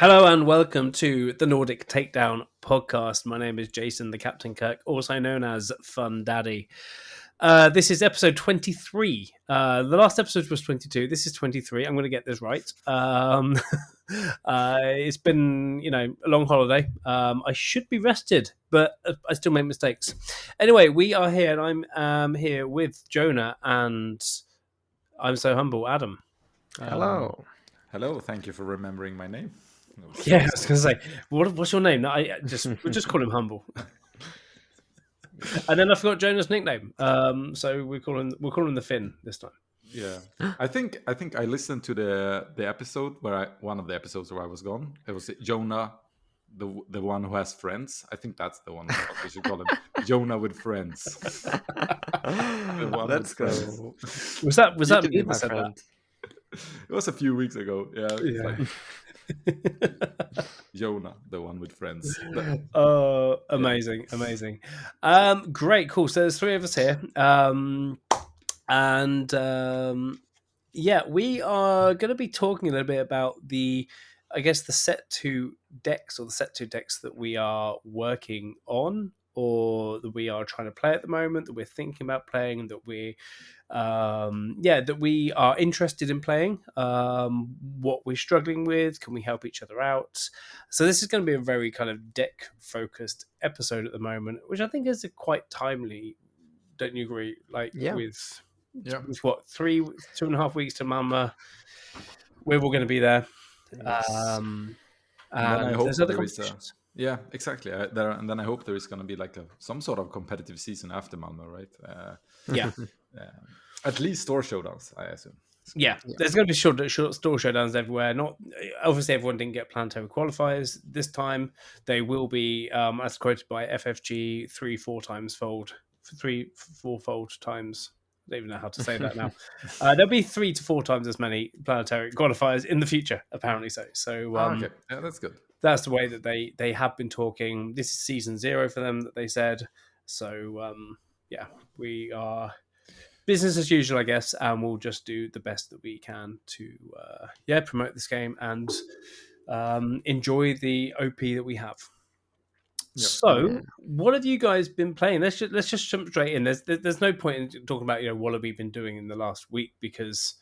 Hello and welcome to the Nordic Takedown podcast. My name is Jason, the Captain Kirk, also known as Fun Daddy. This is episode 23. The last episode was 22. This is 23. I'm going to get this right. It's been, a long holiday. I should be rested, but I still make mistakes. Anyway, we are here, and I'm here with Jonah, and I'm so humble, Adam. Hello. Hello, thank you for remembering my name. Yeah, I was going to say, what's your name? No, we'll just call him Humble. And then I forgot Jonah's nickname. So we'll call him the Finn this time. Yeah, I think I listened to the episode one of the episodes where I was gone. It was Jonah, the one who has friends. I think that's the one we should call him. Jonah with friends. Let's go. Was that me my friend? It was a few weeks ago. Yeah. Yeah. Jonah, the one with friends. Oh, amazing. Great, cool. So there's three of us here. We are going to be talking a little bit about the set two decks that we are working on, or that we are trying to play at the moment, that we're thinking about playing, and that we are interested in playing, what we're struggling with, can we help each other out. So this is going to be a very kind of deck focused episode at the moment, which I think is quite timely, don't you agree? With what, 2.5 weeks to Mama, we're all going to be there. Yes. And I hope there is yeah, exactly. And then I hope there is going to be like some sort of competitive season after Malmö, right? At least store showdowns, I assume. Yeah, there's going to be short store showdowns everywhere. Not obviously everyone didn't get planetary qualifiers this time. They will be, as quoted by FFG, 4-fold times. I don't even know how to say that now. There'll be 3 to 4 times as many planetary qualifiers in the future, apparently. So okay, yeah, that's good. That's the way that they have been talking. This is season 0 for them, that they said. So we are business as usual, I guess, and we'll just do the best that we can to promote this game and enjoy the OP that we have. Yep. So, what have you guys been playing? Let's just jump straight in. There's no point in talking about what have we been doing in the last week, because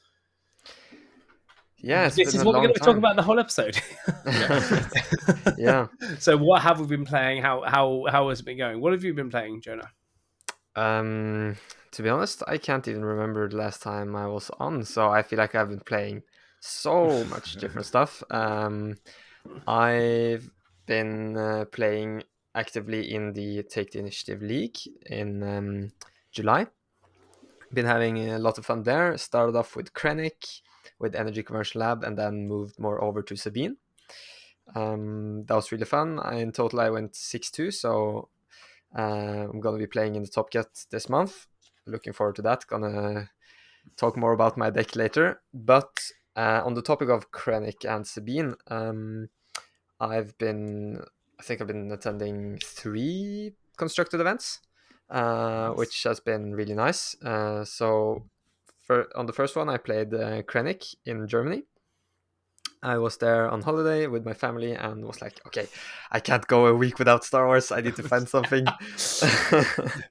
this is what we're going to talk about the whole episode. Yeah. So, what have we been playing? How has it been going? What have you been playing, Jonah? To be honest, I can't even remember the last time I was on. So I feel like I've been playing so much different stuff. I've been playing actively in the Take the Initiative League in July. Been having a lot of fun there. Started off with Krennic, with Energy Commercial Lab, and then moved more over to Sabine. That was really fun. In total, I went 6-2, so I'm going to be playing in the Top Cut this month. Looking forward to that. Gonna talk more about my deck later. But on the topic of Krennic and Sabine, I've been attending 3 constructed events, which has been really nice. So on the first one, I played Krennic in Germany. I was there on holiday with my family and was like, okay, I can't go a week without Star Wars. I need to find something.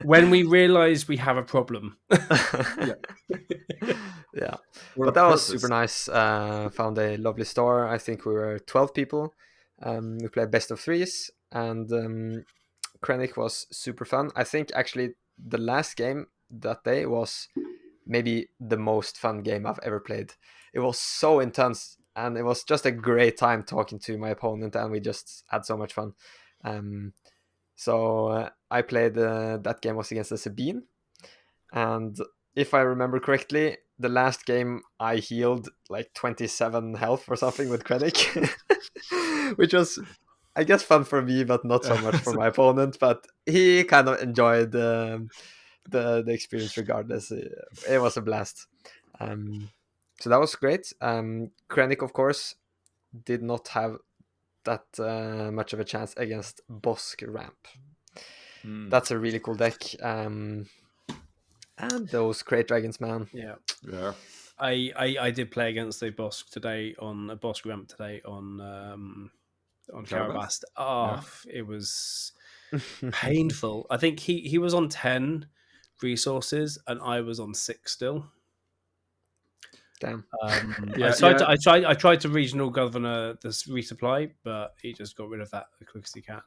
When we realized we have a problem. Yeah. But that was super nice. Found a lovely store. I think we were 12 people. We played best of 3s, and Krennic was super fun. I think actually the last game that day was maybe the most fun game I've ever played. It was so intense. And it was just a great time talking to my opponent, and we just had so much fun. So I played, that game was against the Sabine. And if I remember correctly, the last game I healed like 27 health or something with Krennic, which was, I guess, fun for me, but not so much for my opponent. But he kind of enjoyed the experience regardless. It was a blast. So that was great. Krennic, of course, did not have that much of a chance against Bosk Ramp. That's a really cool deck. And those Crate Dragons, man. Yeah. I did play against a Bosk Ramp today on on Carabas? Carabas. Oh, it was painful. I think he was on 10 resources and I was on 6 still. Damn. Yeah, I tried to regional governor this resupply, but he just got rid of that as quick as he can.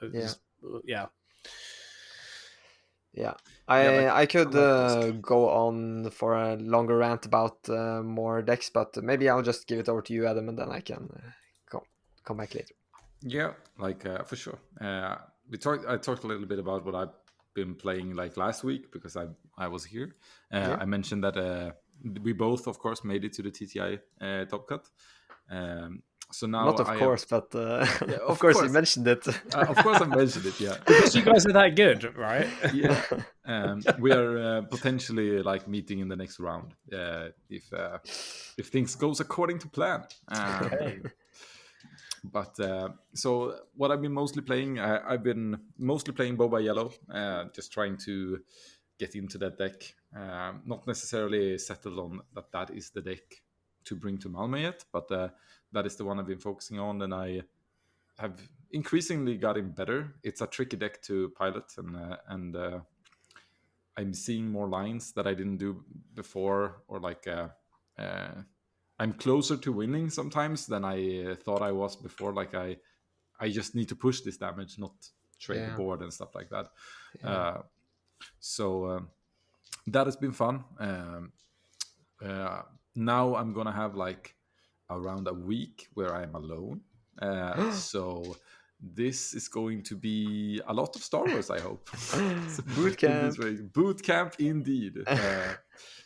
It was, yeah. Yeah. like, I could I like this. go on for a longer rant about more decks, but maybe I'll just give it over to you, Adam, and then I can come back later. Yeah, like for sure. I talked a little bit about what I've been playing like last week because I was here. I mentioned that we both, of course, made it to the TTI Top Cut. So now Not of I course, have, but yeah, of course you mentioned it. of course I mentioned it. Yeah, Because you guys are that good, right? yeah. We are potentially like meeting in the next round if things goes according to plan. Okay. But so what I've been mostly playing, I've been mostly playing Boba Yellow, just trying to get into that deck. Not necessarily settled on that is the deck to bring to Malmö yet, but that is the one I've been focusing on, and I have increasingly gotten better. It's a tricky deck to pilot, and I'm seeing more lines that I didn't do before, or like I'm closer to winning sometimes than I thought I was before. Like I just need to push this damage, not trade the board and stuff like that. So that has been fun. Now I'm gonna have like around a week where I'm alone. So this is going to be a lot of Star Wars, I hope. Boot camp. Boot camp indeed.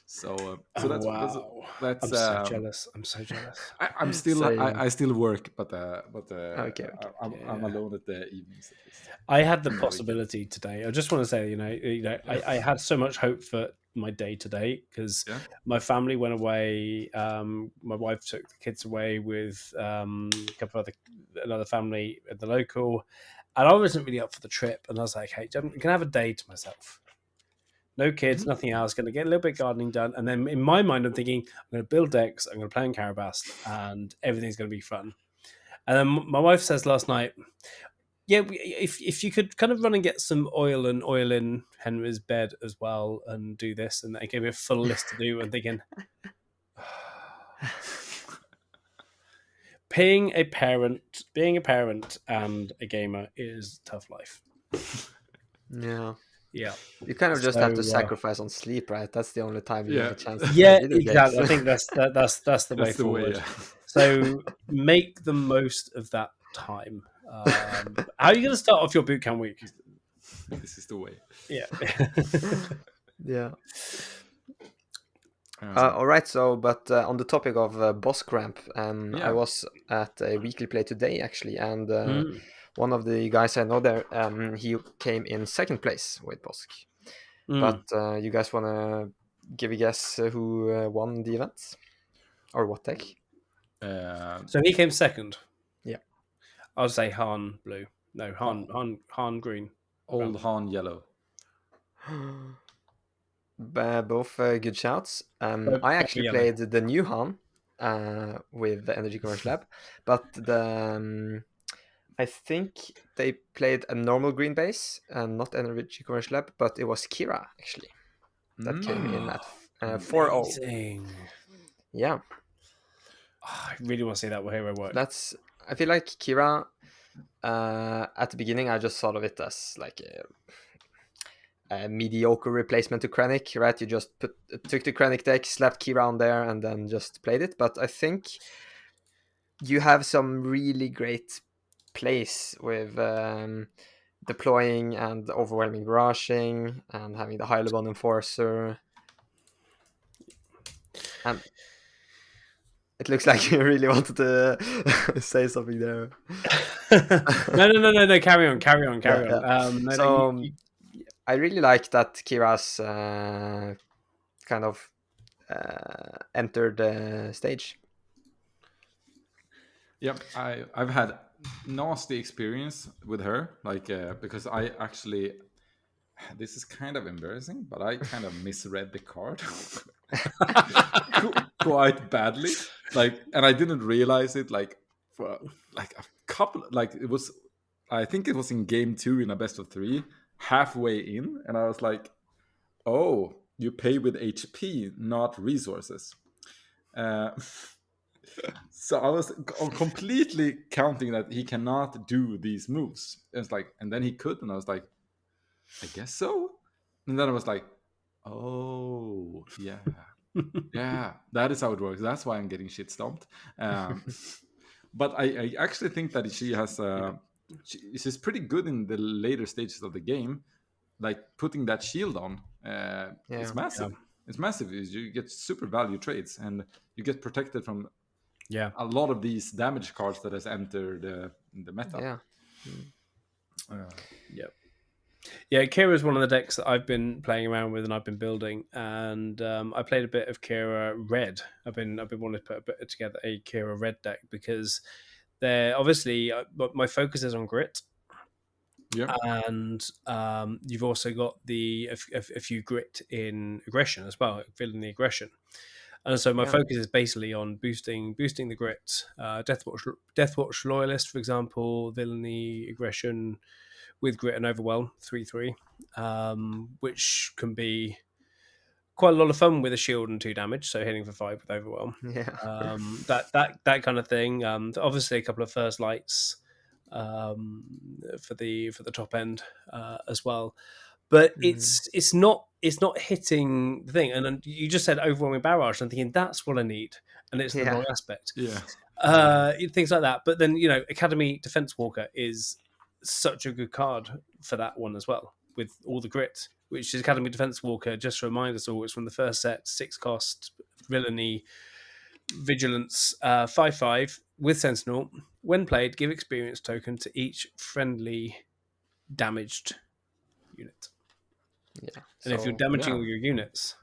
So that's Wow. that's I'm so jealous. I'm so jealous. I'm still Same. I still work, but Okay. I'm alone at the evenings at least. I had the possibility today. I just want to say, I had so much hope for my day today because my family went away. My wife took the kids away with a couple of another family at the local, and I wasn't really up for the trip. And I was like, hey, I'm gonna have a day to myself. No kids, nothing else. Going to get a little bit of gardening done, and then in my mind, I'm thinking I'm going to build decks. I'm going to play in Carabas, and everything's going to be fun. And then my wife says last night, yeah, if you could kind of run and get some oil in Henry's bed as well and do this, and they gave me a full list to do, and thinking, being a parent and a gamer is tough life. Yeah. Yeah, you kind of just have to sacrifice on sleep, right? That's the only time you have a chance to yeah, play video exactly. games. I think that's the way forward. So make the most of that time. How are you going to start off your boot camp week? This is the way. Yeah. Yeah. All right. So, but on the topic of boss cramp, I was at a weekly play today actually, and one of the guys I know there, he came in second place with Bosk. But you guys want to give a guess who won the event? Or what deck? So he came second. Yeah. I'll say Han blue. No, Han green. Old Han yellow. Both good shouts. I actually played the new Han with the Energy Commerce Lab, but I think they played a normal green base and not Energy Commerce Lab, but it was Kira actually that came in at 4-0. Yeah. Oh, I really want to see that hero work. I feel like Kira at the beginning I just thought of it as like a mediocre replacement to Krennic, right? You just took the Krennic deck, slapped Kira on there, and then just played it. But I think you have some really great plays with deploying and overwhelming barraging and having the high level enforcer. And it looks like you really wanted to say something there. No. Carry on. So I really like that Kira's kind of entered the stage. Yeah, I've had nasty experience with her, like because I actually, this is kind of embarrassing, but I kind of misread the card quite badly, like, and I didn't realize it like for like a couple, like it was, I think it was in game 2 in a best of 3, halfway in, and I was like, oh, you pay with HP, not resources. So I was completely counting that he cannot do these moves. It's like, and then he could, and I was like, I guess so. And then I was like, oh yeah, yeah, that is how it works. That's why I'm getting shit stomped. But I actually think that she has she's pretty good in the later stages of the game. Like putting that shield on, it's massive. Yeah. It's massive. You get super value trades, and you get protected from Yeah. a lot of these damage cards that has entered the meta. Yeah. Yep. Yeah, Kira is one of the decks that I've been playing around with and I've been building, and I played a bit of Kira Red. I've been wanting to put a bit together a Kira Red deck because they're obviously my focus is on grit. Yeah. And you've also got a few grit in aggression as well, villainy aggression. And so my focus is basically on boosting the grit. Deathwatch Loyalist, for example, villainy aggression with grit and overwhelm 3/3, which can be quite a lot of fun with a shield and 2 damage, so hitting for 5 with overwhelm. Yeah. That kind of thing. Obviously, a couple of first lights for the top end as well. But it's not hitting the thing. And then you just said overwhelming barrage. I'm thinking that's what I need, and it's the wrong aspect. Yeah. Things like that. But then Academy Defense Walker is such a good card for that one as well, with all the grit, which is Academy Defense Walker. Just to remind us all, it's from the first set, 6 cost, villainy, vigilance, 5/5 with Sentinel. When played, give experience token to each friendly damaged unit. Yeah. And if you're damaging all your units,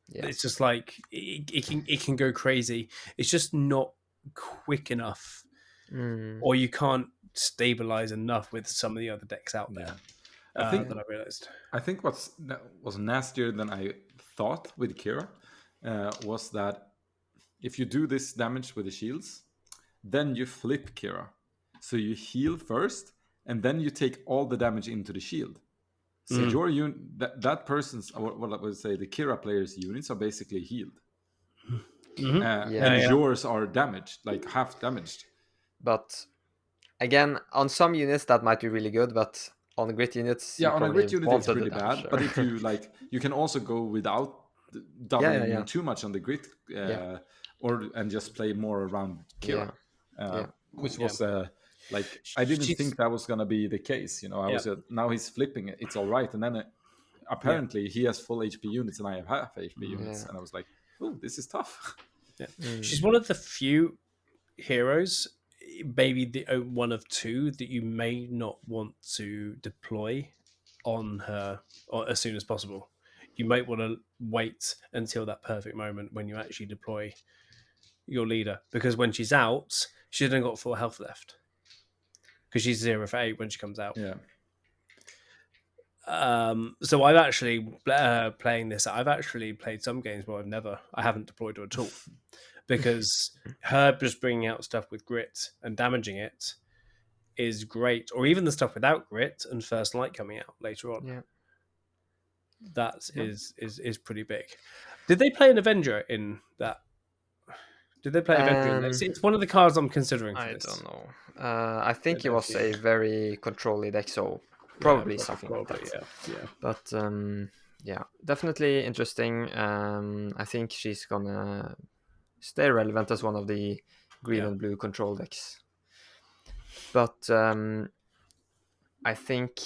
it's just like it can go crazy. It's just not quick enough, or you can't stabilize enough with some of the other decks out there. I think that I realized. I think was nastier than I thought with Kira was that if you do this damage with the shields, then you flip Kira. So you heal first, and then you take all the damage into the shield. So your that person's, what I would say, the Kira player's units are basically healed. And yours are damaged, like half damaged. But again, on some units that might be really good, but on the grit units, on a grit unit it's really bad. But if you you can also go without doubling too much on the grit, and just play more around Kira, which was I didn't think that was gonna be the case. I was now he's flipping it. It's all right, and then apparently he has full HP units and I have half HP units, and I was like, oh, this is tough. She's one of the few heroes, maybe the one of 2 that you may not want to deploy on her as soon as possible. You might want to wait until that perfect moment when you actually deploy your leader, because when she's out, she's only got 4 health left, because she's 0 for 8 when she comes out. So I've actually playing this. I've actually played some games where I haven't deployed her at all, because her just bringing out stuff with grit and damaging it is great, or even the stuff without grit and first light coming out later on. That is pretty big. Did they play an Avenger in that? Did they play Avenger? It's one of the cards I'm considering for this. I don't know. I think it was a very control deck, so probably something like that. But definitely interesting. I think she's gonna stay relevant as one of the green and blue control decks. But I think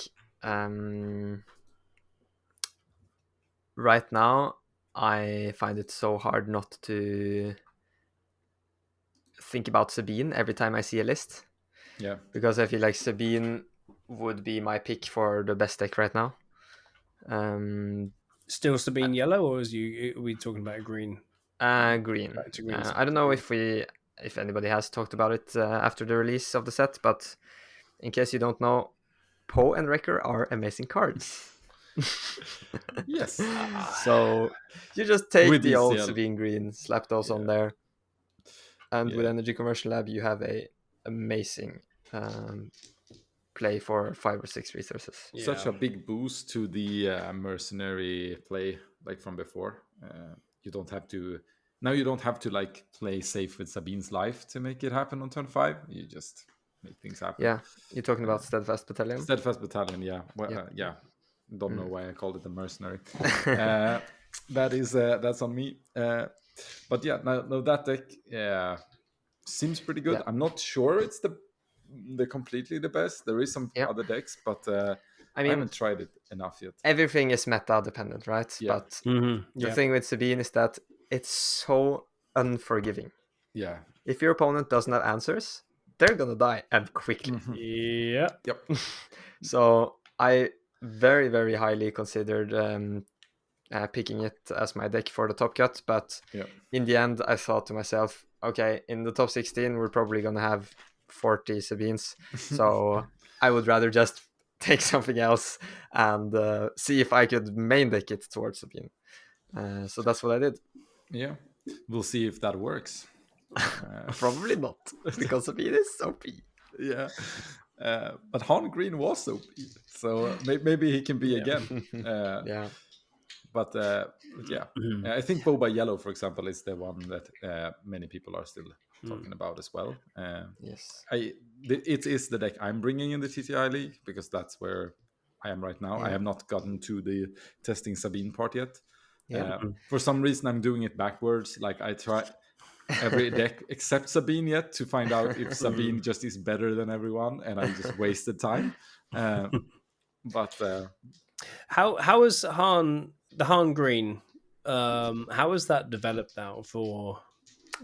right now I find it so hard not to think about Sabine every time I see a list. Because I feel like Sabine would be my pick for the best deck right now. Still Sabine yellow, or are we talking about a green? Green. I don't know if anybody has talked about it after the release of the set, but in case you don't know, Poe and Wrecker are amazing cards. Yes. So you just take with the old Sabine green, slap those on there, and Yeah. with Energy Conversion Lab you have a amazing play for 5 or 6 resources. Such a big boost to the mercenary play, like from before. You don't have to now. You don't have to like play safe with Sabine's life to make it happen on turn 5. You just make things happen. Yeah, you're talking about Steadfast Battalion. Steadfast Battalion, yeah. Well, Yeah. yeah. Don't know why I called it a mercenary. That's on me. But yeah, no, that deck seems pretty good. Yeah. I'm not sure it's the completely the best. There is some Yeah. other decks, but I I mean, haven't tried it enough yet. everything is meta dependent, right? Yeah. But the thing with Sabine is that it's so unforgiving. Yeah. If your opponent doesn't have answers, they're gonna die, and quickly. Yeah. Yep. So I very, very highly considered picking it as my deck for the top cut, but in the end I thought to myself, okay, in the top 16 we're probably gonna have 40 Sabines, so I would rather just take something else and see if I could main deck it towards Sabine. So that's what I did. Yeah, we'll see if that works. Probably not, because Sabine is OP. Yeah, but Han Green was OP, so maybe he can be again. Yeah. But yeah, I think Boba Yellow, for example, is the one that many people are still talking about as well. Yes. It is the deck I'm bringing in the TTI League because that's where I am right now. Yeah. I have not gotten to the testing Sabine part yet. Yeah. For some reason, I'm doing it backwards. Like I try every deck except Sabine yet to find out if Sabine just is better than everyone, and I just wasted time. But how is the Han Green? How has that developed now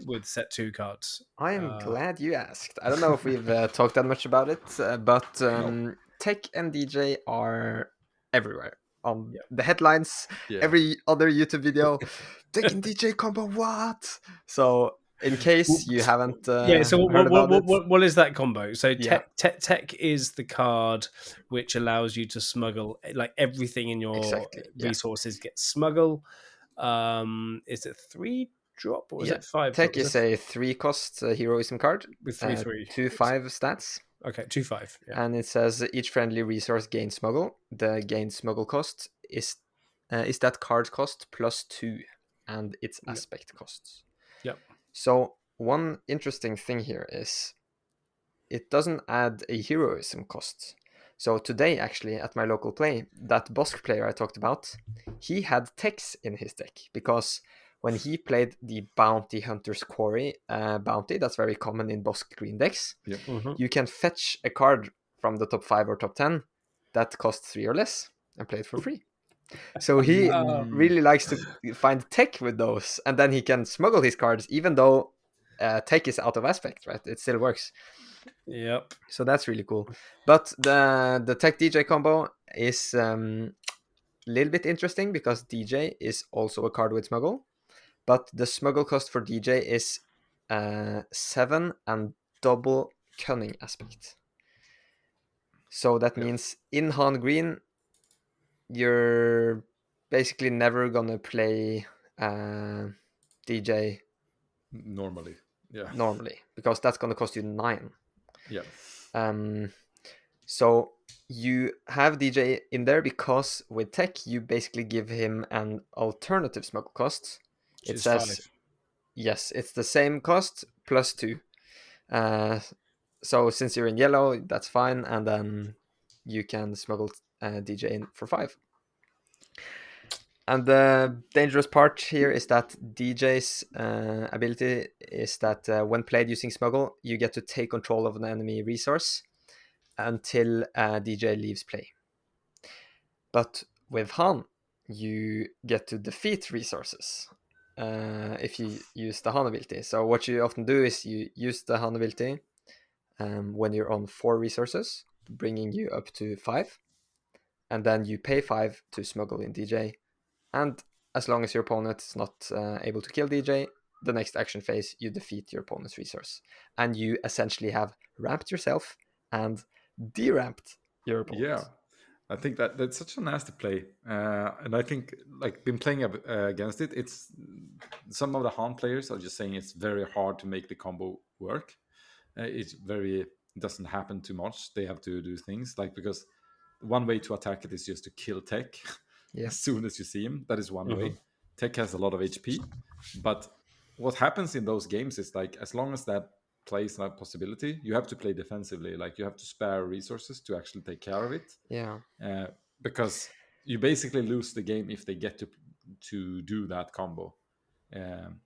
with set 2 cards? I'm glad you asked. I don't know if we've talked that much about it, but No. Tech and DJ are everywhere. On the headlines, Yeah. every other YouTube video, Tech and DJ combo, what? So, in case you haven't so heard about it, what is that combo? So Yeah. tech is the card which allows you to smuggle, like everything in your Exactly, yeah. resources gets smuggle. Is it 3 drop or is it 5 Tech drop? is a 3-cost heroism card with 3/3. 2/5 stats. Okay, 2/5. Yeah. And it says each friendly resource gains smuggle. The gain smuggle cost is that card cost plus 2 and its aspect costs. Yep. So one interesting thing here is it doesn't add a heroism cost. So today, actually, at my local play, that Bosk player I talked about, he had techs in his deck because when he played the Bounty Hunter's Quarry bounty, that's very common in Bosk green decks, you can fetch a card from the top 5 or top 10 that costs 3 or less and play it for free. So he really likes to find tech with those, and then he can smuggle his cards, even though tech is out of aspect, right? It still works. Yep. So that's really cool. But the tech DJ combo is a little bit interesting because DJ is also a card with smuggle, but the smuggle cost for DJ is 7 and double cunning aspect. So that means in Han Green, you're basically never gonna play DJ normally, because that's gonna cost you 9. Yeah. So you have DJ in there because with tech you basically give him an alternative smuggle cost. It says 5. Yes, it's the same cost plus 2. So since you're in yellow, that's fine, and then you can smuggle DJ in for 5. And the dangerous part here is that DJ's ability is that when played using smuggle, you get to take control of an enemy resource until DJ leaves play. But with Han, you get to defeat resources if you use the Han ability. So what you often do is you use the Han ability when you're on 4 resources, bringing you up to 5, and then you pay 5 to smuggle in DJ. And as long as your opponent is not able to kill DJ, the next action phase, you defeat your opponent's resource. And you essentially have ramped yourself and deramped your opponent. Yeah, I think that's such a nasty play. And I think, like, been playing against it, it's some of the Han players are just saying it's very hard to make the combo work. it doesn't happen too much. They have to do things like, because one way to attack it is just to kill Tech Yeah. as soon as you see him. That is one Mhm. way. Tech has a lot of HP, but what happens in those games is like, as long as that plays that possibility, you have to play defensively. Like, you have to spare resources to actually take care of it, Yeah. because you basically lose the game if they get to do that combo. Um,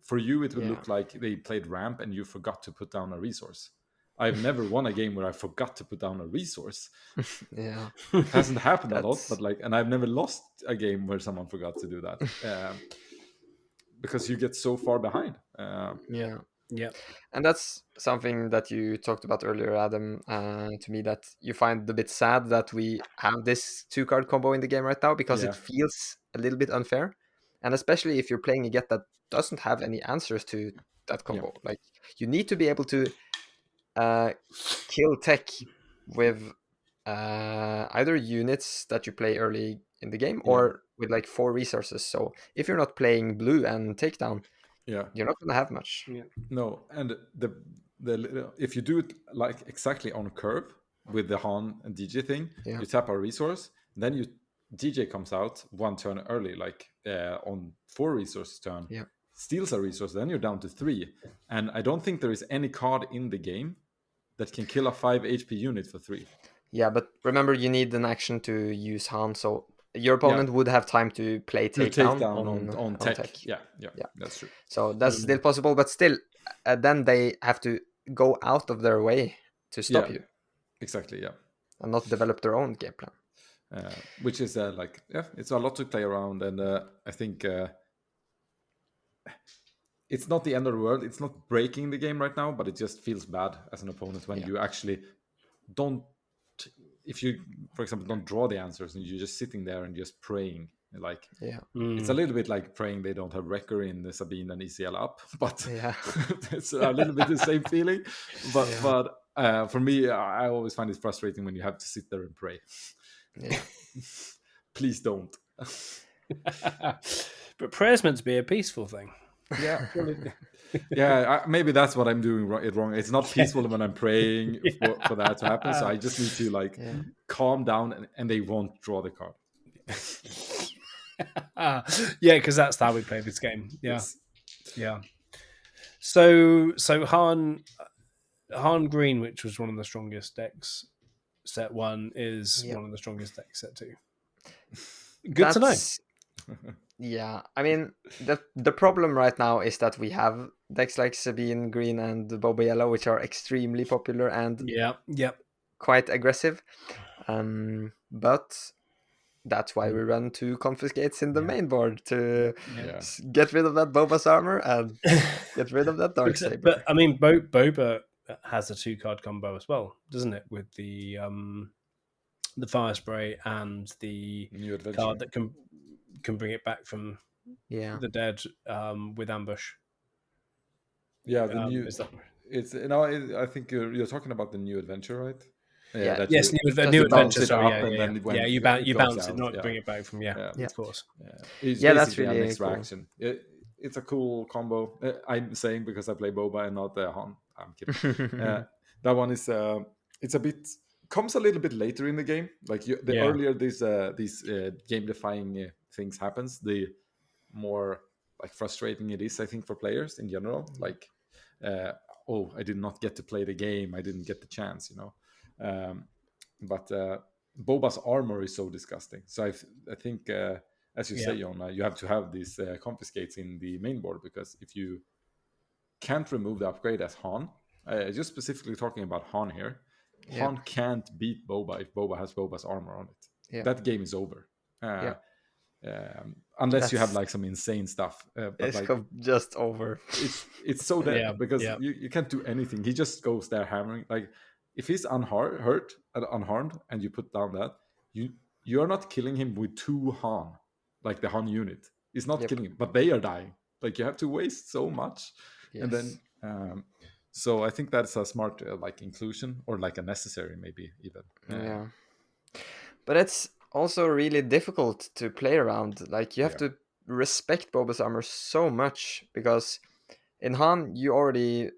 for you, it would Yeah. look like they played ramp and you forgot to put down a resource. I've never won a game where I forgot to put down a resource. Yeah. It hasn't happened a lot, That's but like, and I've never lost a game where someone forgot to do that, because you get so far behind. yeah. Yeah. And that's something that you talked about earlier, Adam, to me, that you find a bit sad that we have this 2-card combo in the game right now, because Yeah. it feels a little bit unfair. And especially if you're playing a get that doesn't have any answers to that combo. Like, you need to be able to kill Tech with either units that you play early in the game, or with like 4 resources. So if you're not playing blue and takedown, Yeah. you're not going to have much. Yeah. No, and the if you do it like exactly on curve with the Han and DJ thing, Yeah. you tap a resource, then you DJ comes out one turn early, like on 4 resources turn, Yeah. steals a resource, then you're down to 3. And I don't think there is any card in the game that can kill a 5 HP unit for 3. Yeah, but remember, you need an action to use Han, so your opponent would have time to play To takedown take down on on Tech. tech. Yeah, that's true. So that's still possible, but still, then they have to go out of their way to stop you, Exactly, yeah. and not develop their own game plan. Which is like, it's a lot to play around, and I think it's not the end of the world. It's not breaking the game right now, but it just feels bad as an opponent when you actually don't, if you, for example, don't draw the answers and you're just sitting there and just praying. Like, it's a little bit like praying they don't have Wrecker in the Sabine and ECL up, but it's a little bit the same feeling. But for me, I always find it frustrating when you have to sit there and pray. Yeah. Please don't. But prayer's meant to be a peaceful thing. Yeah, maybe that's what I'm doing wrong. It's not peaceful when I'm praying for that to happen. So I just need to like calm down, and they won't draw the card. Yeah, because that's how we play this game. Yeah, Yes. yeah. So Han Green, which was one of the strongest decks, set 1 is one of the strongest decks, set 2. Good to know. Yeah, I mean, the problem right now is that we have decks like Sabine Green and Boba Yellow, which are extremely popular and quite aggressive. But that's why we run 2 confiscates in the main board to get rid of that Boba's armor and get rid of that Darksaber. But I mean, Boba has a 2-card combo as well, doesn't it? With the Fire Spray and the New Adventure card that can bring it back from the dead with Ambush. Yeah, the new. It's I think you're talking about the New Adventure, right? Yes, new adventure. Sorry, you bounce it, not bring it back from. Of course. It's that's really an extra cool. action. It's a cool combo. I'm saying because I play Boba and not Han. I'm kidding. That one is it's a bit comes a little bit later in the game. Like earlier these game defying things happens, the more like frustrating it is, I think, for players in general. Like, I did not get to play the game. I didn't get the chance, but Boba's armor is so disgusting. So I think, as you say, Jonna, you have to have these confiscates in the main board, because if you can't remove the upgrade as Han, just specifically talking about Han here, Han can't beat Boba if Boba has Boba's armor on it. That game is over. Unless you have like some insane stuff. But it's like, just over. It's so dead because you can't do anything. He just goes there hammering. Like, if he's unharmed and you put down that, you are not killing him with 2 Han, like the Han unit. He's not killing him, but they are dying. Like, you have to waste so much. And then so I think that's a smart like inclusion, or like a necessary maybe even. But it's also really difficult to play around. Like, you have to respect Boba's armor so much, because in Han you already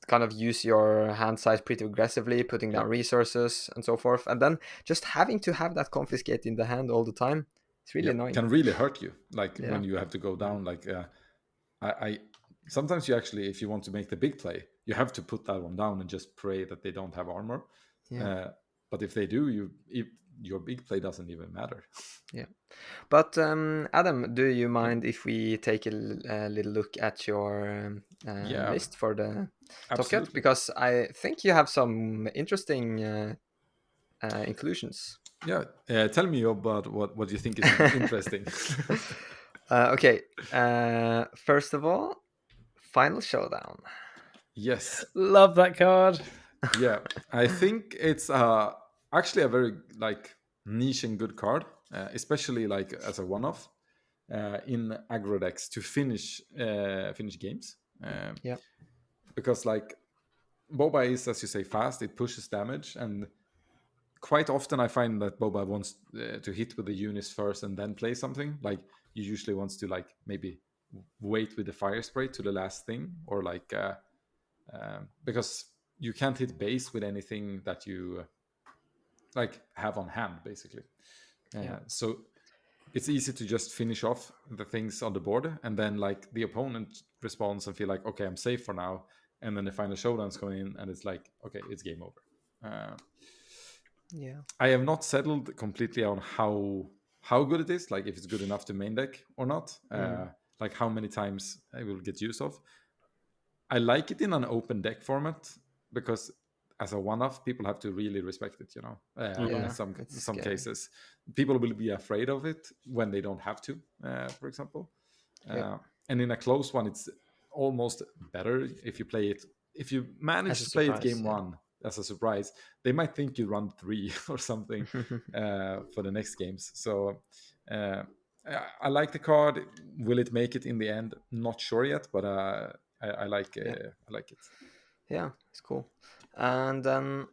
kind of use your hand size pretty aggressively, putting down resources and so forth, and then just having to have that confiscate in the hand all the time. It's really annoying. Can really hurt you, like Yeah. when you have to go down. Like I sometimes you actually, if you want to make the big play, you have to put that one down and just pray that they don't have armor. Yeah. But if they do, your big play doesn't even matter. Yeah. But Adam, do you mind if we take a little look at your list for the Top Cut? Absolutely. Because I think you have some interesting inclusions. Yeah, tell me about what you think is interesting. Okay. First of all, Final Showdown. Yes. Love that card. Yeah, I think it's actually a very like niche and good card, especially like as a one-off in aggro decks to finish games. Yeah. Because like Boba is, as you say, fast. It pushes damage, and quite often I find that Boba wants to hit with the units first and then play something. Like he usually wants to like maybe wait with the fire spray to the last thing, or like because you can't hit base with anything that you like have on hand, basically. So it's easy to just finish off the things on the board, and then like the opponent responds and feel like, okay, I'm safe for now, and then the Final Showdown's going in, and it's like, okay, it's game over. I have not settled completely on how good it is, like if it's good enough to main deck or not, like how many times I will get use of. I like it in an open deck format because as a one-off, people have to really respect it, in some cases. People will be afraid of it when they don't have to, for example. And in a close one, it's almost better if you play it. If you manage to play it game one as a surprise, they might think you run 3 or something for the next games. So I like the card. Will it make it in the end? Not sure yet, but I like I like it. Yeah, it's cool. And then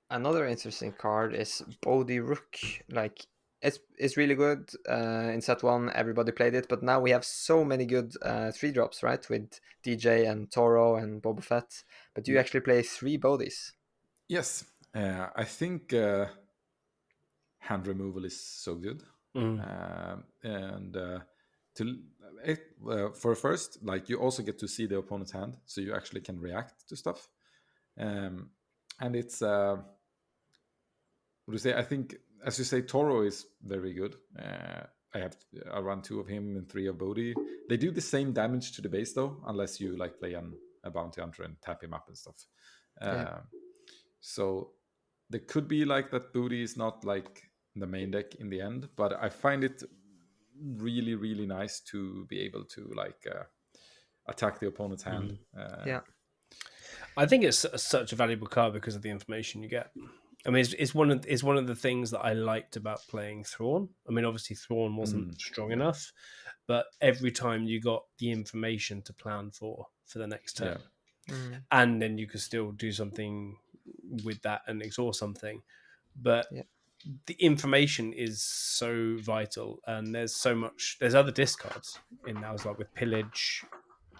another interesting card is Bodhi Rook. Like it's really good. In set 1, everybody played it, but now we have so many good 3-drops, right? With DJ and Toro and Boba Fett. But you actually play 3 Bodhis. Yes, I think hand removal is so good, and for first, like you also get to see the opponent's hand, so you actually can react to stuff, and it's what do you say? I think, as you say, Toro is very good. I run 2 of him and 3 of Bodhi. They do the same damage to the base though, unless you like play a bounty hunter and tap him up and stuff. So there could be like that Booty is not like the main deck in the end, but I find it really, really nice to be able to like attack the opponent's hand. I think it's such a valuable card because of the information you get. I mean, it's one of the things that I liked about playing Thrawn. I mean, obviously Thrawn wasn't strong enough, but every time you got the information to plan for the next turn, and then you could still do something with that and exhaust something. But the information is so vital, and there's so much. There's other discards in now as well, with Pillage,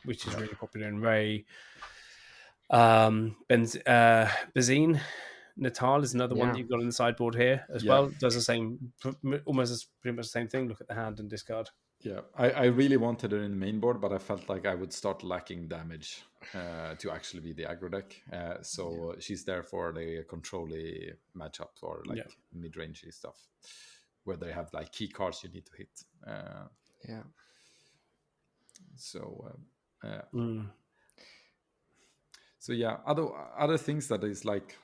which is really popular in Ray. Benzine Natal is another one that you've got on the sideboard here as well. Does the same, almost pretty much the same thing. Look at the hand and discard. Yeah, I really wanted her in the main board, but I felt like I would start lacking damage to actually be the aggro deck. So she's there for the control-y matchup or like mid-rangey stuff, where they have like key cards you need to hit. So yeah, other things that is like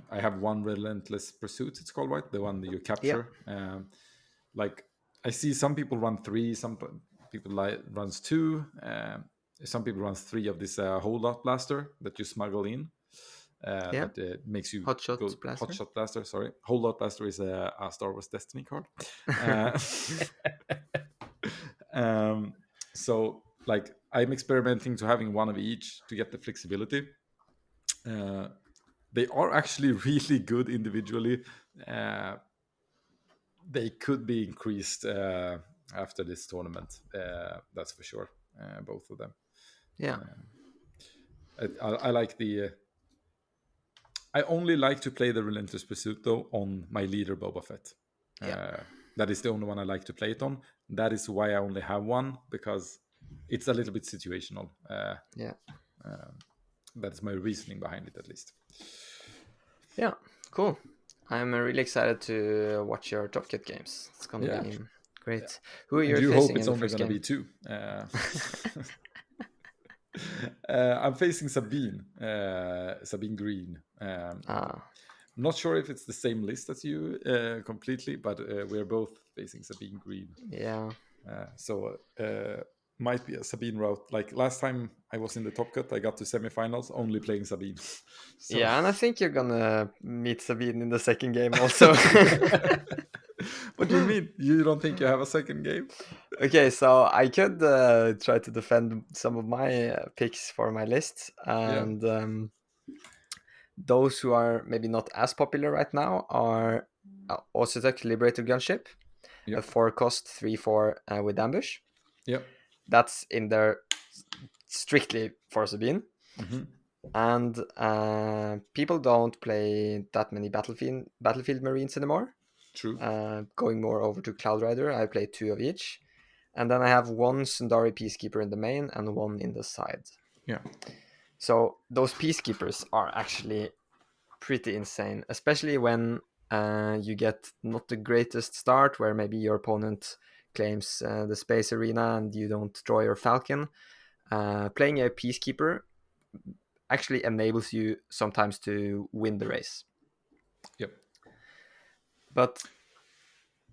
I have one Relentless Pursuit. It's called, right? The one that you capture. Like I see some people run 3, some people runs 2. Some people runs 3 of this Holdout Blaster that you smuggle in. That makes you Hotshot Blaster. Sorry, Holdout Blaster is a Star Wars Destiny card. So like I'm experimenting to having one of each to get the flexibility. They are actually really good individually. They could be increased after this tournament. That's for sure. Both of them. I like the. I only like to play the Relentless Pursuit though on my leader Boba Fett. Yeah. That is the only one I like to play it on. That is why I only have one, because it's a little bit situational. Yeah. That's my reasoning behind it, at least. Yeah. Cool. I'm really excited to watch your Top Cut games. It's gonna Yeah. be great. Who are And you you hope facing it's in the only first going to game? be two. I'm facing Sabine, Sabine Green. I'm not sure if it's the same list as you completely, but we're both facing Sabine Green. Yeah. So might be a Sabine route. Like last time I was in the Top Cut, I got to semifinals only playing Sabine. So... Yeah, and I think you're gonna meet Sabine in the second game also. What do you mean? You don't think you have a second game? Okay, so I could try to defend some of my picks for my list, and those who are maybe not as popular right now are Osetek Liberator Gunship, a 4-cost 3/4 with ambush. Yep. That's in there strictly for Sabine. Mm-hmm. And people don't play that many battlefield marines anymore. True. Going more over to Cloud Rider, I play 2 of each. And then I have 1 Sundari Peacekeeper in the main and 1 in the side. Yeah. So those Peacekeepers are actually pretty insane, especially when you get not the greatest start, where maybe your opponent claims the space arena and you don't draw your Falcon. Playing a Peacekeeper actually enables you sometimes to win the race. Yep. But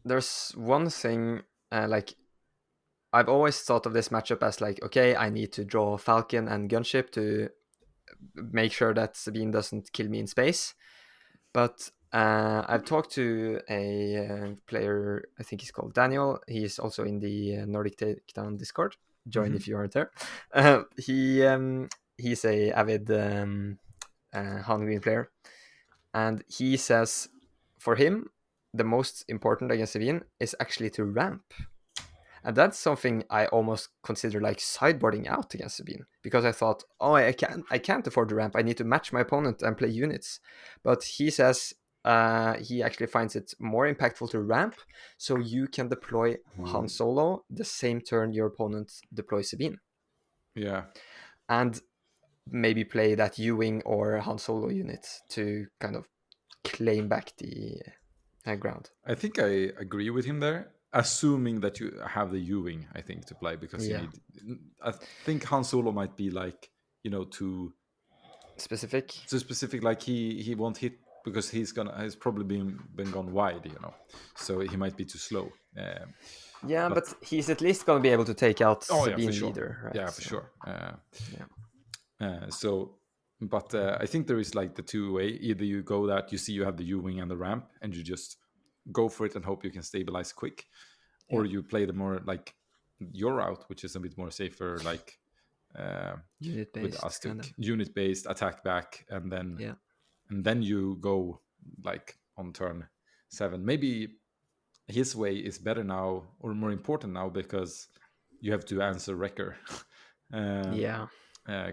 there's one thing, like, I've always thought of this matchup as like, okay, I need to draw Falcon and Gunship to make sure that Sabine doesn't kill me in space. But I've talked to a player, I think he's called Daniel. He's also in the Nordic Takedown Discord. Join if you aren't there. He's a avid Han Green player. And he says for him, the most important against Sabine is actually to ramp. And that's something I almost consider like sideboarding out against Sabine, because I thought, oh, I can't afford the ramp. I need to match my opponent and play units. But he says he actually finds it more impactful to ramp, so you can deploy Han Solo the same turn your opponent deploys Sabine. Yeah. And maybe play that U-Wing or Han Solo unit to kind of claim back the ground. I think I agree with him there, assuming that you have the U-Wing, I think, to play, because you need... I think Han Solo might be like, too specific. Too specific, like he won't hit because he's probably been gone wide, so he might be too slow. But he's at least going to be able to take out Sabine sure. leader, right? Yeah, for sure. But I think there is like the two-way. Either you go that you see you have the U-Wing and the ramp, and you just go for it and hope you can stabilize quick, or you play the more like your route, which is a bit more safer, like unit-based attack back, and then you go like on turn 7. Maybe his way is better now, or more important now, because you have to answer Wrecker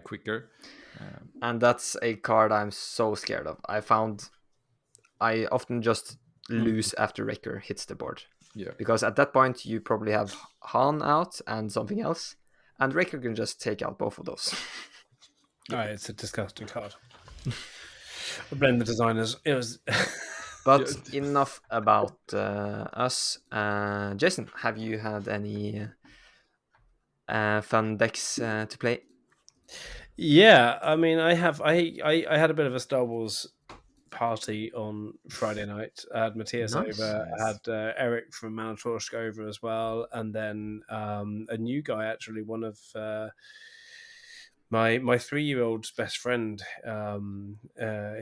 quicker. And that's a card I'm so scared of. I often just lose after Wrecker hits the board. Yeah. Because at that point, you probably have Han out and something else, and Wrecker can just take out both of those. It's a disgusting card. I blame the designers. It was... But enough about us. Jason, have you had any fun decks to play? Yeah, I mean, I have. I had a bit of a Star Wars party on Friday night. I had Matthias over. I had Eric from Manatorsk over as well, and then a new guy, actually, one of my 3-year-old's best friend,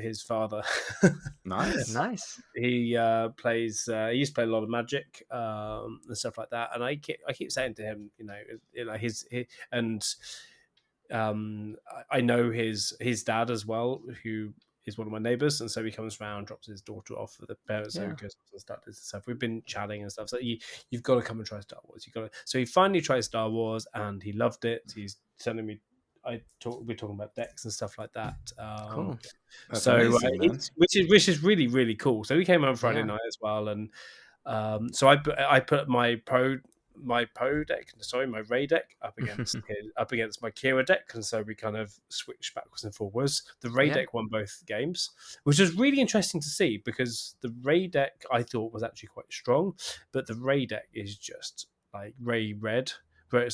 his father. Nice. He plays. He used to play a lot of Magic and stuff like that. And I keep saying to him, I know his dad as well, who is one of my neighbors, and so he comes around, drops his daughter off for the parents, so he goes and stuff and stuff. We've been chatting and stuff. So you've got to come and try Star Wars. So he finally tried Star Wars and he loved it. He's sending me we're talking about decks and stuff like that. Cool. That's So amazing, man. which is really, really cool. So we came on Friday Yeah. night as well, and so I put my pro deck, sorry, my Ray deck up against my Kira deck, and so we kind of switched backwards and forwards. The Ray Yeah. deck won both games, which was really interesting to see because the Ray deck I thought was actually quite strong, but the Ray deck is just like Ray red. Ray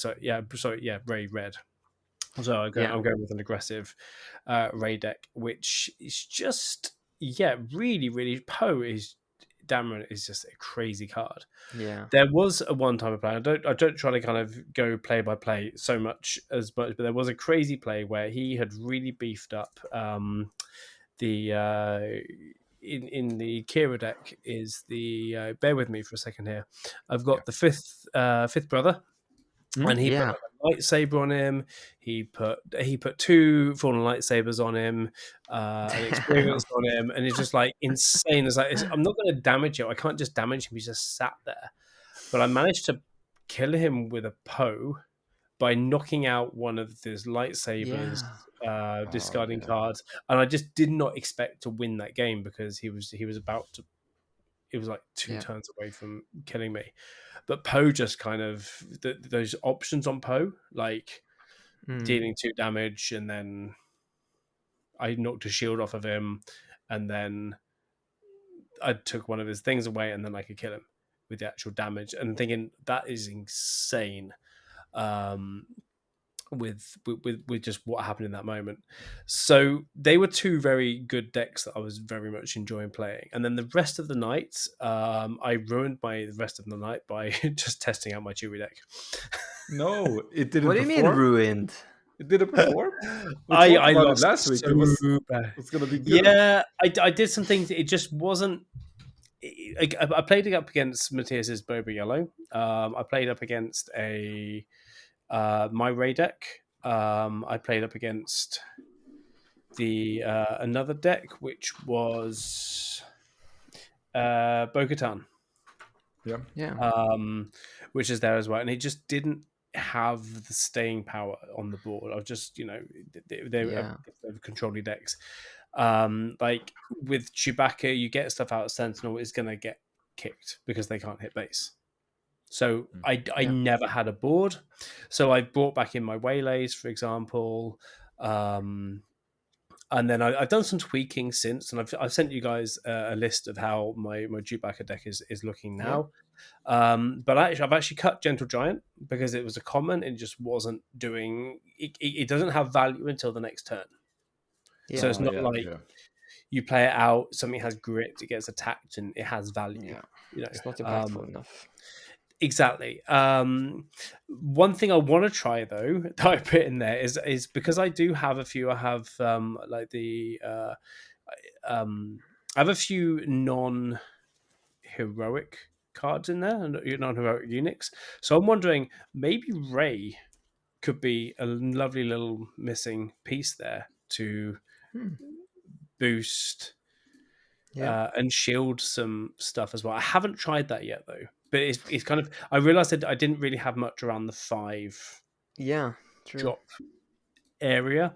red. So I'm going with an aggressive Ray deck, which is just really, really Poe is Dameron is just a crazy card. Yeah. There was a one-time play. I don't try to kind of go play by play so much, but there was a crazy play where he had really beefed up the in the Kira deck is the bear with me for a second here. I've got the fifth brother. And he put like a lightsaber on him. He put 2 fallen lightsabers on him, an experience on him, and it's just like insane. It's like I'm not going to damage him. I can't just damage him. He's just sat there. But I managed to kill him with a Poe by knocking out one of his lightsabers, discarding cards, and I just did not expect to win that game because he was about to. It was like 2 turns away from killing me. But Poe just kind of those options on Poe, like dealing 2 damage, and then I knocked a shield off of him, and then I took one of his things away, and then I could kill him with the actual damage. And thinking that is insane. With just what happened in that moment. So they were 2 very good decks that I was very much enjoying playing. And then the rest of the night, I ruined the rest of the night by just testing out my Chewy deck. No, it didn't. What do you mean perform? ruined? It didn't perform. I about lost it last week. so It was bad. it's gonna be good. Yeah, I did some things. It just wasn't. I played it up against Matthias's Boba Yellow. I played up against my Ray deck. I played up against the another deck, which was Bo-Katan. Which is there as well, and it just didn't have the staying power on the board. I was just, they were controlling decks. Like with Chewbacca, you get stuff out of Sentinel, is going to get kicked because they can't hit base. So I never had a board. So I brought back in my Waylays, for example. And then I've done some tweaking since, and I've sent you guys a list of how my Chewbacca deck is looking now. But I've actually cut Gentle Giant because it was a common. It just wasn't doing. It doesn't have value until the next turn. So it's not you play it out. Something has grit. It gets attacked, and it has value. It's not impactful enough. Exactly. One thing I want to try though that I put in there is because I do have a few. I have like the I have a few non-heroic cards in there, non-heroic Unix. So I'm wondering maybe Ray could be a lovely little missing piece there to boost and shield some stuff as well. I haven't tried that yet though. But it's kind of. I realized that I didn't really have much around the 5 drop area,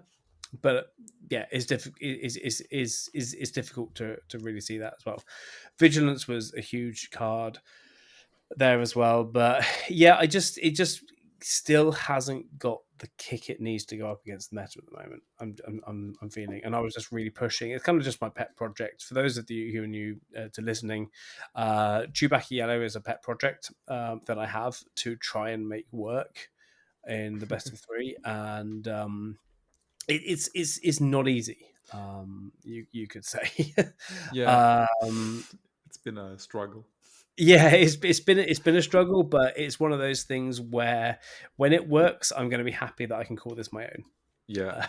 but it's difficult. It's difficult to really see that as well. Vigilance was a huge card there as well, but it just still hasn't got the kick it needs to go up against the meta at the moment. I'm feeling, and I was just really pushing. It's kind of just my pet project. For those of you who are new to listening, Chewbacca Yellow is a pet project that I have to try and make work in the best of 3, and it's not easy. You could say, it's been a struggle. Yeah, it's been a struggle, but it's one of those things where when it works, I'm going to be happy that I can call this my own. Yeah,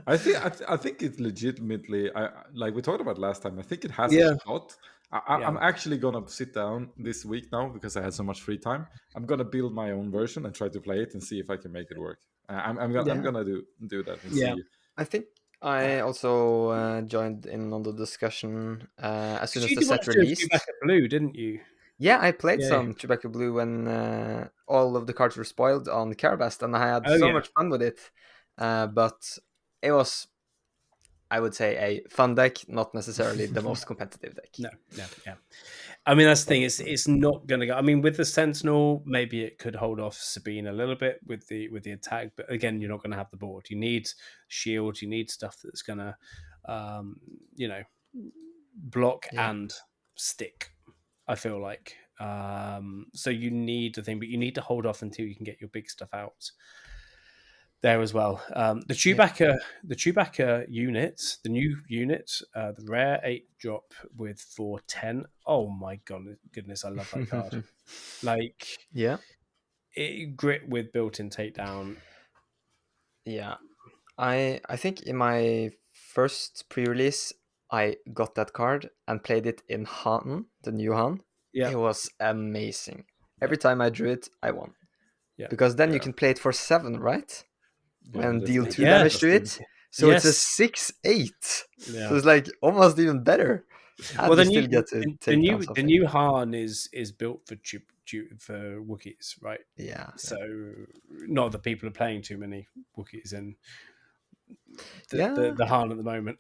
I think it's legitimately. Like we talked about last time. I think it has a shot. I'm actually gonna sit down this week now because I had so much free time. I'm gonna build my own version and try to play it and see if I can make it work. I'm gonna do that and see. I think I also joined in on the discussion as soon as the set released. Chewbacca Blue, didn't you? Yeah, I played some Chewbacca Blue when all of the cards were spoiled on Carabast, and I had so much fun with it. but it was, I would say, a fun deck, not necessarily the most competitive deck. No, yeah. I mean, that's the thing. It's not going to go. I mean, with the Sentinel, maybe it could hold off Sabine a little bit with the attack, but again, you're not going to have the board. You need shield. You need stuff that's going to, block and stick. I feel like. So you need the thing, but you need to hold off until you can get your big stuff out there as well. The Chewbacca unit, the new unit, the rare 8-drop with 410. Oh my goodness, I love that card. Like, Yeah, grit with built-in takedown. yeah. I think in my first pre-release, I got that card and played it in Han, the new Han. Yeah, It was amazing. Every time I drew it, I won. Yeah. Because then you Yeah. can play it for 7, right? And deal 2 Yeah. damage to it. So Yes. it's a 6/8. yeah. So it's like almost even better. And Well, you still get to take down the something. new Han is built for for Wookiees, right? Yeah. So not that people are playing too many Wookiees in Yeah. the Han at the moment,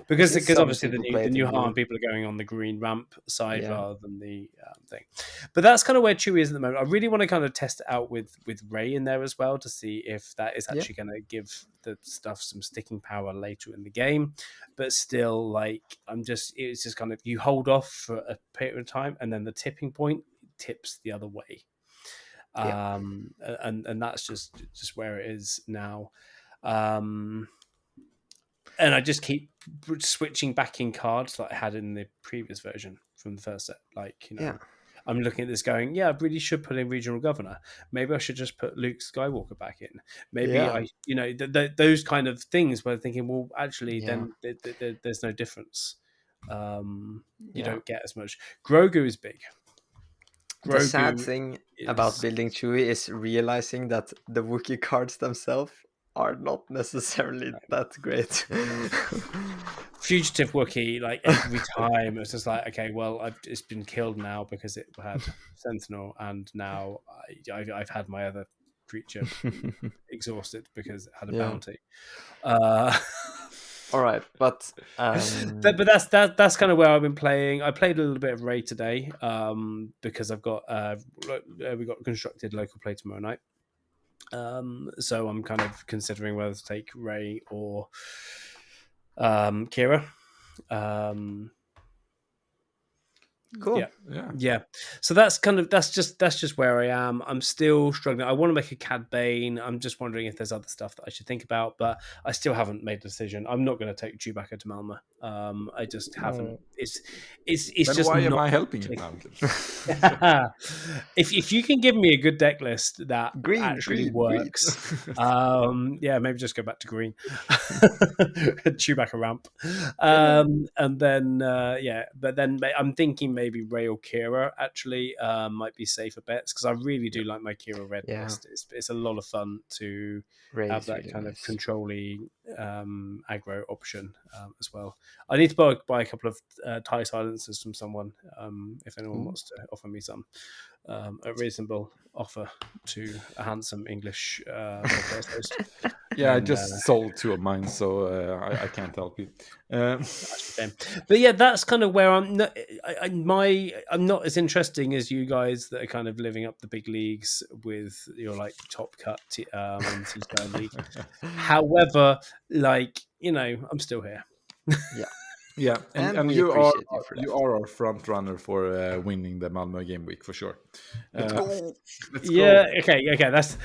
because Some obviously the people play it new in Han blue. people are going on the green ramp side Yeah. rather than the thing. But that's kind of where Chewie is at the moment. I really want to kind of test it out with Rey in there as well to see if that is actually going to give the stuff some sticking power later in the game. But still, like it's just kind of you hold off for a period of time, and then the tipping point tips the other way. Yeah. And that's just where it is now. And I just keep switching back in cards that I had in the previous version from the first set. Like, Yeah. I'm looking at this going, yeah, I really should put in Regional Governor. Maybe I should just put Luke Skywalker back in. Maybe Yeah. those kind of things where thinking, well, actually, Yeah. then there's no difference. You Yeah. don't get as much. Grogu is big. The sad Grogu thing is- about building Chewie is realizing that the Wookiee cards themselves are not necessarily that great. Fugitive Wookiee, like every time it's just like, okay, well, it's been killed now because it had Sentinel, and now I've had my other creature exhausted because it had a Yeah. bounty. All right, but but that's kind of where I've been playing. I played a little bit of Rey today because I've got we got constructed local play tomorrow night. So I'm kind of considering whether to take Rey or Kira. cool. Yeah. So that's just where I am. I'm still struggling. I want to make a Cad Bane. I'm just wondering if there's other stuff that I should think about, but I still haven't made a decision. I'm not going to take Chewbacca to Malmo. I just haven't. It's Then just why not am I helping you now? if you can give me a good deck list that actually green. works, yeah, maybe just go back to green, Chewbacca ramp, and then but then I'm thinking maybe Rey or Kira actually might be safer bets because I really do like my Kira red list. It's a lot of fun to Rey have is that really kind nice. of controlly aggro option as well. I need to buy a couple of TIE silencers from someone if anyone wants to offer me some. A reasonable offer to a handsome English podcast host. Yeah, I just sold 2 of mine, so I can't help you. But yeah, that's kind of where I'm not. I'm not as interesting as you guys that are kind of living up the big leagues with your like top cut on Seaside League. However, like I'm still here. Yeah, and we you are appreciate you for that. our front runner for winning the Malmö game week for sure. Let's go. Let's Yeah. go. Okay. That's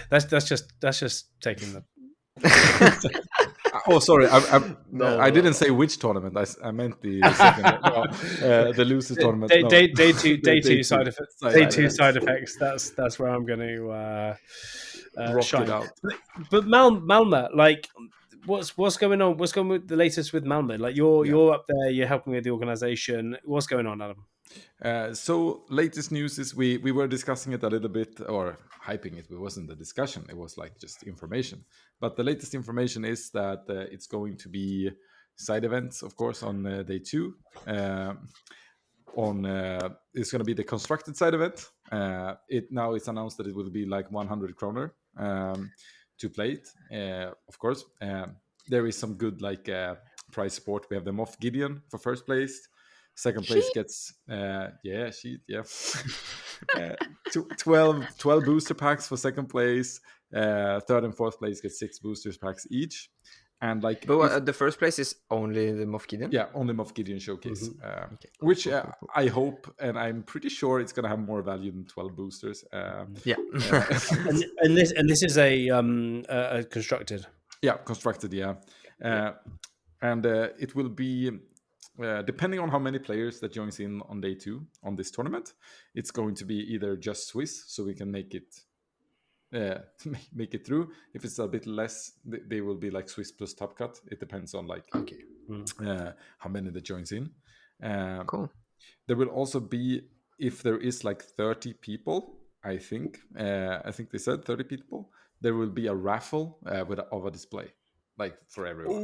just taking the. Oh, sorry. No, I didn't say which tournament. I meant the second, the loser tournament. Day two Day side effects. Day two side effects. That's where I'm going to rock shine. it out. But Malmö, like, what's going on? What's going with the latest with Malmö? Like, you're up there. You're helping with the organization. What's going on, Adam? So latest news is we were discussing it a little bit or hyping it. It wasn't a discussion. It was like just information. But the latest information is that it's going to be side events, of course, on day 2. It's going to be the constructed side event. It's announced that it will be like 100 kroner. to play it. Of course, there is some good like prize support. We have the Moff Gideon for first place. Second place gets uh, 12 booster packs for second place. Third and fourth place get 6 boosters packs each. And like, But the first place is only the Moff Gideon? yeah, only Moff Gideon showcase, Okay, which cool. I hope, and I'm pretty sure it's gonna have more value than 12 boosters. Yeah. and this is a constructed. Yeah, constructed. Yeah, and it will be depending on how many players that joins in on day 2 on this tournament. It's going to be either just Swiss, so we can make it make it through. If it's a bit less, they will be like Swiss plus Top Cut. It depends on like how many that joins in. Cool. There will also be, if there is like 30 people, I think they said 30 people, there will be a raffle of a display, like for everyone.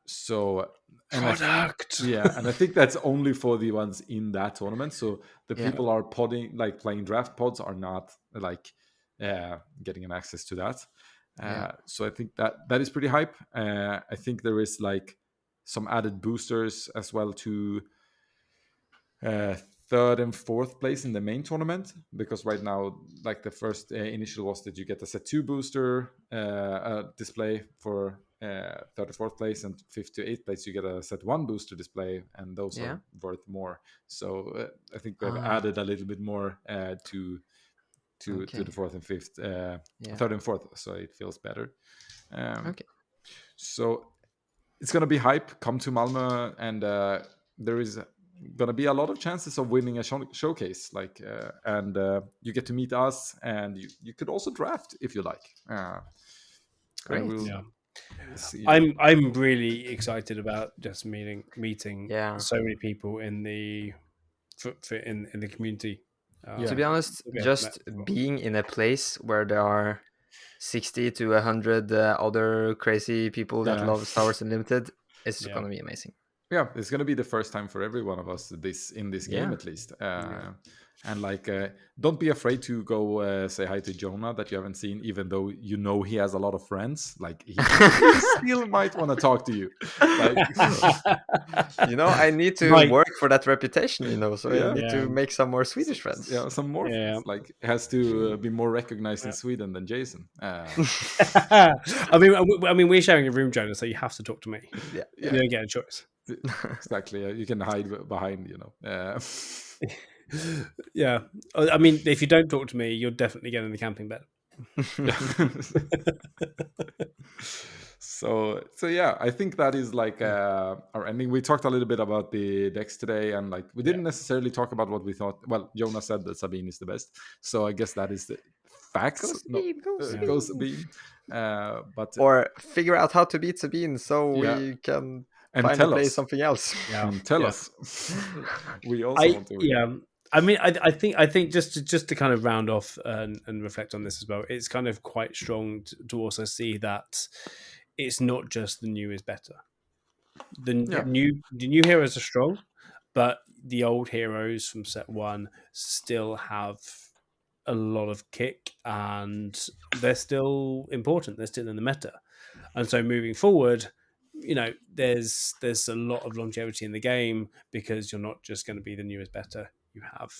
So Product. and I think that's only for the ones in that tournament. So the people are podding, like playing draft pods, are not like getting an access to that. So I think that is pretty hype. I think there is like some added boosters as well to third and fourth place in the main tournament, because right now, like the first initial was that you get a set 2 booster display for third and fourth place, and fifth to eighth place you get a set 1 booster display, and those are worth more. So I think they've added a little bit more to the fourth and fifth, third and fourth, so it feels better. So it's gonna be hype. Come to Malmö, and there is gonna be a lot of chances of winning a showcase, like and you get to meet us, and you could also draft if you like. Great. I'm really excited about just meeting so many people in the in the community. To be honest, just being in a place where there are 60 to 100 other crazy people that love Star Wars Unlimited is gonna be amazing. Yeah, it's gonna be the first time for every one of us in this game, at least. And like, don't be afraid to go say hi to Jonah that you haven't seen, even though you know he has a lot of friends. Like, he still might want to talk to you. Like, I need to work for that reputation, so I need to make some more Swedish friends. Yeah, some more friends. Like, it has to be more recognized in Sweden than Jason. I mean, we're sharing a room, Jonah, so you have to talk to me. You don't get a choice. Exactly. You can hide behind, Yeah, I mean, if you don't talk to me, you'll definitely get in the camping bed. So yeah, I think that is like our ending. We talked a little bit about the decks today, and like we didn't necessarily talk about what we thought. Well, Jonah said that Sabine is the best, so I guess that is the facts. Go Sabine. But or figure out how to beat Sabine so we can finally play something else. And tell us. We also want to. Yeah. I mean, I think just to kind of round off and reflect on this as well, it's kind of quite strong to also see that it's not just the new is better. The new heroes are strong, but the old heroes from set 1 still have a lot of kick, and they're still important. They're still in the meta, and so moving forward, there's a lot of longevity in the game, because you're not just going to be the new is better. You have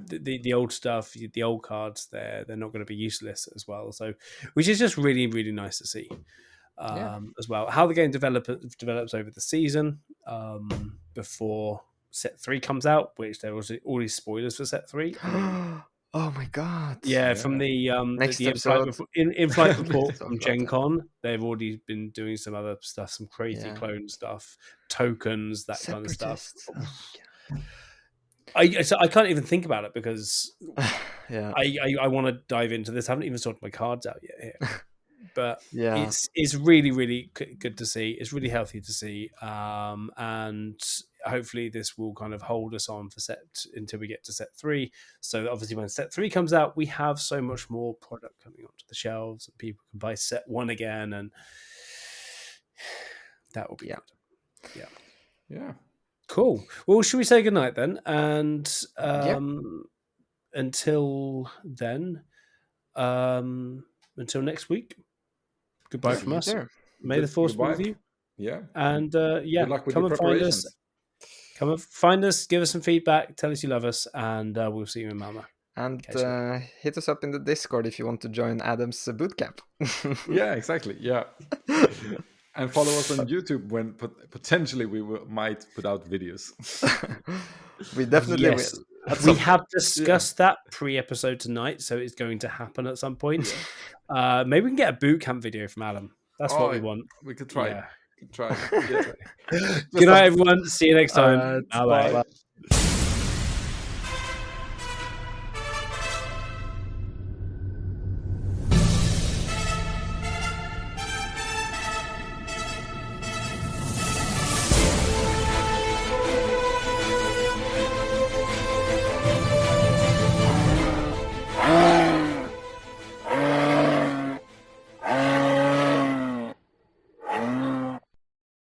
the old stuff, the old cards, they're not going to be useless as well, so which is just really, really nice to see. As well, how the game develops over the season, before set 3 comes out, which there was all these spoilers for set 3. Oh my god! Yeah, from the next the episode, in-flight report from Gen Con, they've already been doing some other stuff, some crazy clone stuff, tokens, that kind of stuff. I can't even think about it, because I want to dive into this. I haven't even sorted my cards out yet here. But it's really, really good to see. It's really healthy to see, and hopefully this will kind of hold us on for until we get to set 3. So obviously when set 3 comes out, we have so much more product coming onto the shelves, and people can buy set 1 again, and that will be good. Yeah. Cool. Well, should we say goodnight then? And until then, until next week, goodbye See from you us. there. May the force be with Goodbye. you. Yeah. And Good luck with come your and find us. preparations. Come and find us. Give us some feedback. Tell us you love us, and we'll see you in Malmo. And Okay, hit us up in the Discord if you want to join Adam's bootcamp. Yeah, exactly. Yeah. And follow us on YouTube when potentially might put out videos. We definitely Yes. will. At We some have point. discussed that pre-episode tonight, so it's going to happen at some point. Maybe we can get a boot camp video from Adam. That's what we want. We could try. Yeah. Try. Yeah. Good night, everyone. See you next time. Alright, Bye-bye. Bye. bye.